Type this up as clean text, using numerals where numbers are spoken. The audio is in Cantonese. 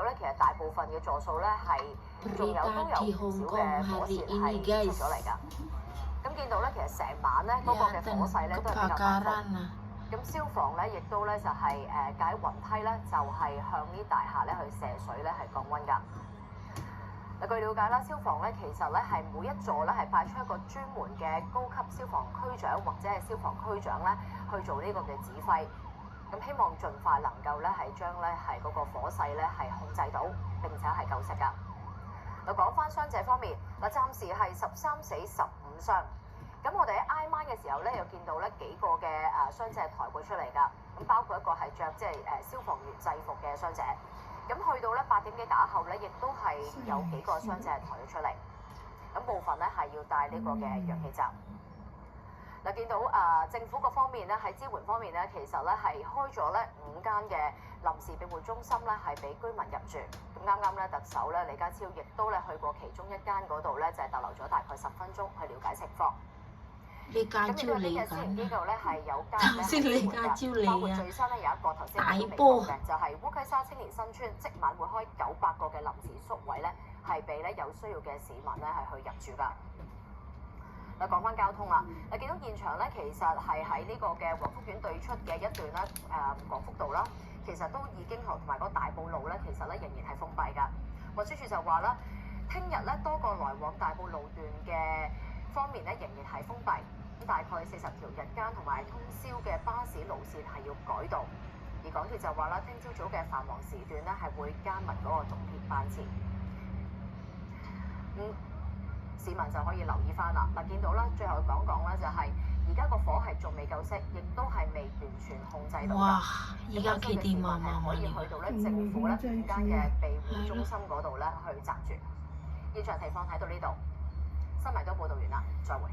到咧，其實大部分嘅座數咧係仲有唔少嘅火舌係出咗嚟㗎。咁見到咧，其實成晚咧嗰個嘅火勢咧都係比較大風。咁消防咧亦都咧就係架雲梯咧，就係向呢大廈咧去射水咧係降溫㗎。嗱，據了解啦，消防咧其實咧係每一座咧係派出一個專門嘅高級消防區長或者係消防區長咧去做呢個嘅指揮。咁希望盡快能夠咧係將咧係嗰個火勢咧係控制到，並且係救熄㗎。嗱，講翻傷者方面，嗱暫時係13死15傷。咁我哋喺挨晚嘅時候咧，又見到咧幾個嘅傷者抬過出嚟㗎。咁包括一個係着消防員制服嘅傷者。咁去到咧8點幾打後咧，亦都係有幾個傷者係抬咗出嚟。咁部分咧係要戴呢個嘅氧氣罩。嗱，見到政府各方面咧喺支援方面咧，其實咧係開咗咧5間嘅臨時庇護中心咧，係俾居民入住。咁啱啱咧特首咧李家超亦都咧去過其中一間嗰度咧，就係逗留咗大概10分鐘去了解情況。李家超嚟緊，頭先李家超嚟啊！最新咧有一個頭先大波嘅，就係烏溪沙青年新村，即晚會開900個嘅臨時宿位咧，係俾咧有需要嘅市民咧係去入住㗎。嗱，講翻交通啦，嗱見到現場咧，其實係喺呢個嘅黃福苑對出嘅一段咧，廣福道啦，其實都已經同埋嗰大埔路咧，其實咧仍然係封閉㗎。運輸署就話啦，聽日咧多個來往大埔路段嘅方面咧仍然係封閉。咁大概40條日間同埋通宵嘅巴士路線係要改道，而港鐵就話啦，聽朝早嘅繁忙時段咧係會加密嗰個動鐵班次。市民就可以留意翻啦。嗱，見到啦，最後講講啦，就係而家個火係仲未救熄，亦都係未完全控制到㗎。哇！而家幾點啊？可以去到咧政府咧5間嘅庇護中心嗰度咧去閘住。現場情況睇到呢度，新聞都報道完啦，再會。